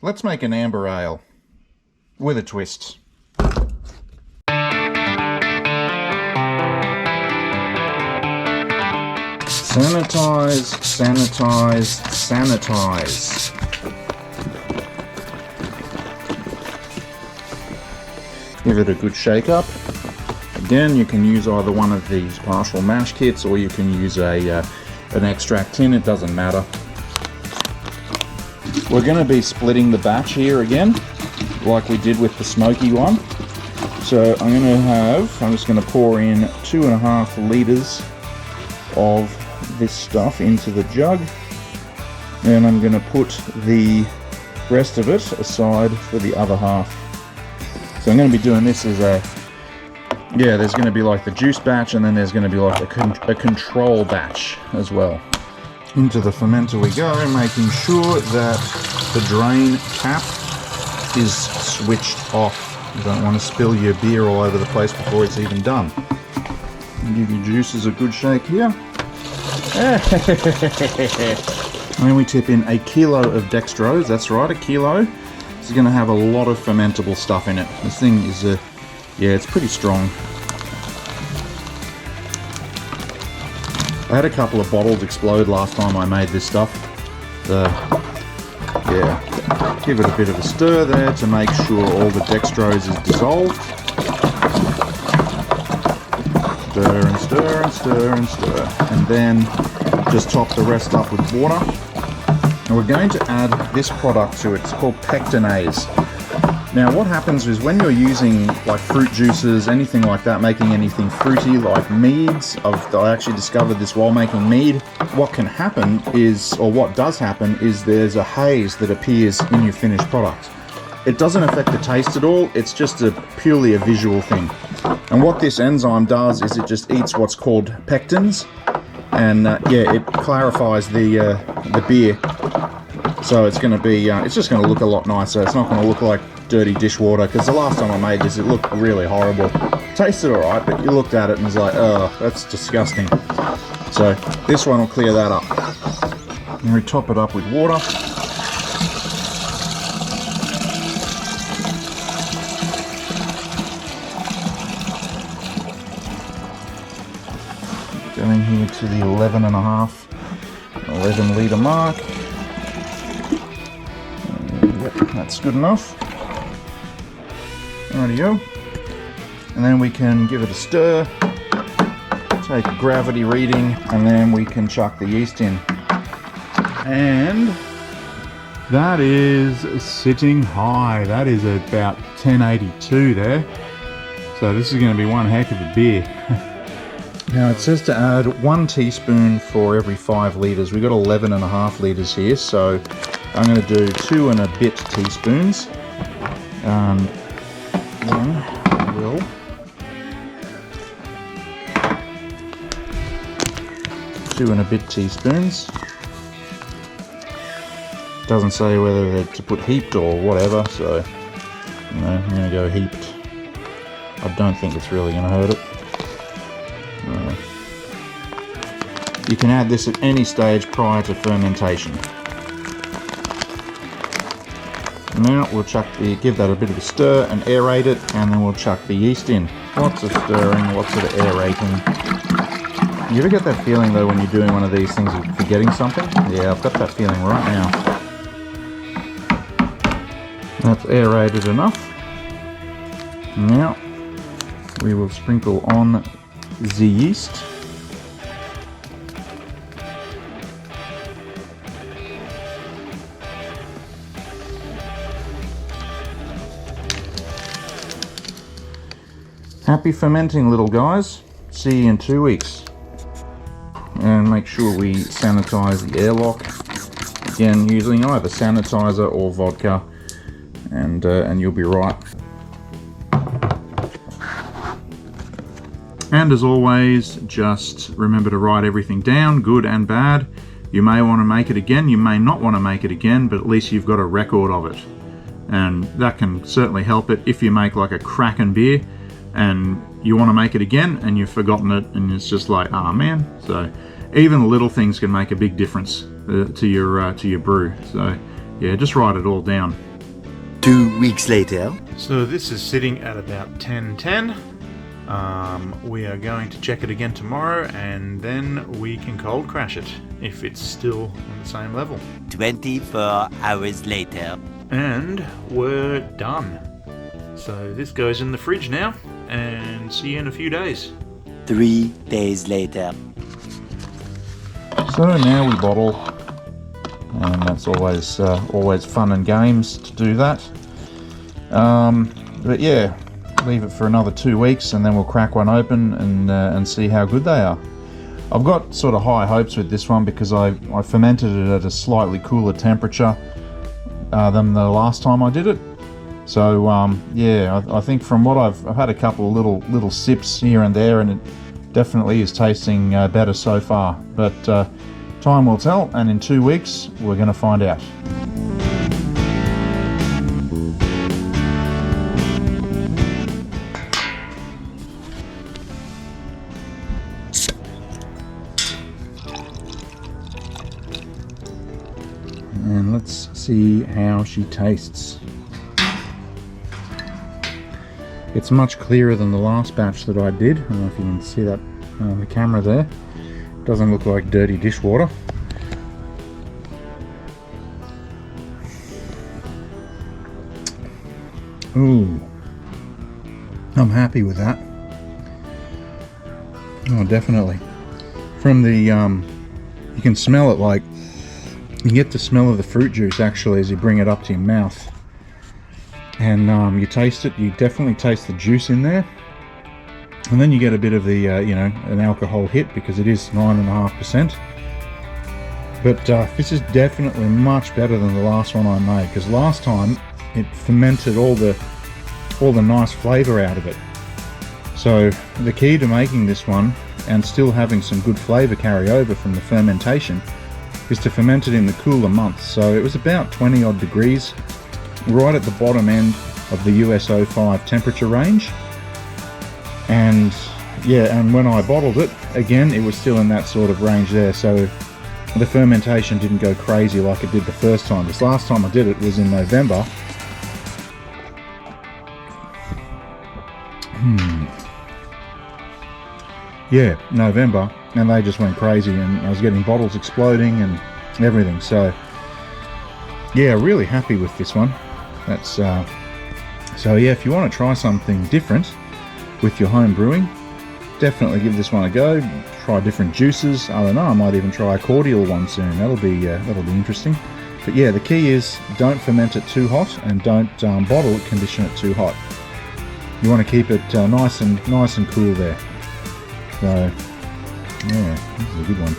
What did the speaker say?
Let's make an amber ale with a twist. Sanitize, sanitize, sanitize. Give it a good shake up. Again, you can use either one of these partial mash kits or you can use an extract tin, it doesn't matter. We're going to be splitting the batch here again, like we did with the smoky one. So I'm just going to pour in 2.5 litres of this stuff into the jug, and I'm going to put the rest of it aside for the other half. So I'm going to be doing this as there's going to be like the juice batch, and then there's going to be like a control batch as well. Into the fermenter we go, making sure that the drain cap is switched off. You don't want to spill your beer all over the place before it's even done. Give your juices a good shake here. And then we tip in 1 kilo of dextrose. That's right, 1 kilo. This is going to have a lot of fermentable stuff in it. This thing is it's pretty strong. I had a couple of bottles explode last time I made this stuff. Give it a bit of a stir there to make sure all the dextrose is dissolved. Stir and stir and stir and stir. And then just top the rest up with water. And we're going to add this product to it. It's called pectinase. Now what happens is when you're using like fruit juices, anything like that, making anything fruity like meads, I actually discovered this while making mead, what can happen is, or what does happen, is there's a haze that appears in your finished product. It doesn't affect the taste at all, it's just purely a visual thing. And what this enzyme does is it just eats what's called pectins, and it clarifies the beer. So it's going to be, it's just going to look a lot nicer. It's not going to look like dirty dishwater, because the last time I made this it looked really horrible. Tasted alright, but you looked at it and was like, oh, that's disgusting. So this one will clear that up. And we top it up with water. Going here to the 11 litre mark. Yep, that's good enough. Rightio. And then we can give it a stir, take a gravity reading, and then we can chuck the yeast in. And that is sitting high. That is about 1082 there. So this is going to be one heck of a beer. Now it says to add 1 teaspoon for every 5 litres. We've got 11.5 litres here, so I'm going to do 2 and a bit teaspoons. Then we'll two and a bit teaspoons. Doesn't say whether to put heaped or whatever, so I'm going to go heaped. I don't think it's really going to hurt it. You can add this at any stage prior to fermentation. Now we'll give that a bit of a stir and aerate it, and then we'll chuck the yeast in. Lots of stirring, lots of aerating. You ever get that feeling though when you're doing one of these things of forgetting something? Yeah, I've got that feeling right now. That's aerated enough. Now we will sprinkle on the yeast. Happy fermenting, little guys. See you in 2 weeks. And make sure we sanitize the airlock. Again, using either sanitizer or vodka, and you'll be right. And as always, just remember to write everything down, good and bad. You may want to make it again, you may not want to make it again, but at least you've got a record of it. And that can certainly help it if you make like a cracking beer and you want to make it again and you've forgotten it, and it's just like, ah, man. So even the little things can make a big difference to your brew. So yeah, just write it all down. 2 weeks later. So this is sitting at about 10:10. We are going to check it again tomorrow, and then we can cold crash it if it's still on the same level. 24 hours later. And we're done. So this goes in the fridge now, and see you in a few days. 3 days later. So now we bottle, and that's always fun and games to do that. But yeah, leave it for another 2 weeks, and then we'll crack one open and see how good they are. I've got sort of high hopes with this one because I fermented it at a slightly cooler temperature than the last time I did it. So yeah, I think from what I've had a couple of little sips here and there, and it definitely is tasting better so far. But time will tell, and in 2 weeks we're going to find out. And let's see how she tastes. It's much clearer than the last batch that I did. I don't know if you can see that on the camera there. Doesn't look like dirty dishwater. Ooh, I'm happy with that. Oh, definitely. From the, you can smell it, like, you get the smell of the fruit juice actually as you bring it up to your mouth. And you taste it, you definitely taste the juice in there. And then you get a bit of the, you know, an alcohol hit because it is 9.5%. But this is definitely much better than the last one I made, because last time it fermented all the nice flavour out of it. So the key to making this one and still having some good flavour carry over from the fermentation is to ferment it in the cooler months. So it was about 20 odd degrees, right at the bottom end of the US 05 temperature range. And yeah, and when I bottled it, again, it was still in that sort of range there. So the fermentation didn't go crazy like it did the first time. This last time I did it was in November. Yeah, November, and they just went crazy, and I was getting bottles exploding and everything. So yeah, really happy with this one. That's so yeah, if you want to try something different with your home brewing, definitely give this one a go. Try different juices. I don't know, I might even try a cordial one soon. That'll be interesting. But yeah, the key is don't ferment it too hot, and don't bottle it, condition it too hot. You want to keep it nice and cool there. So yeah, this is a good one.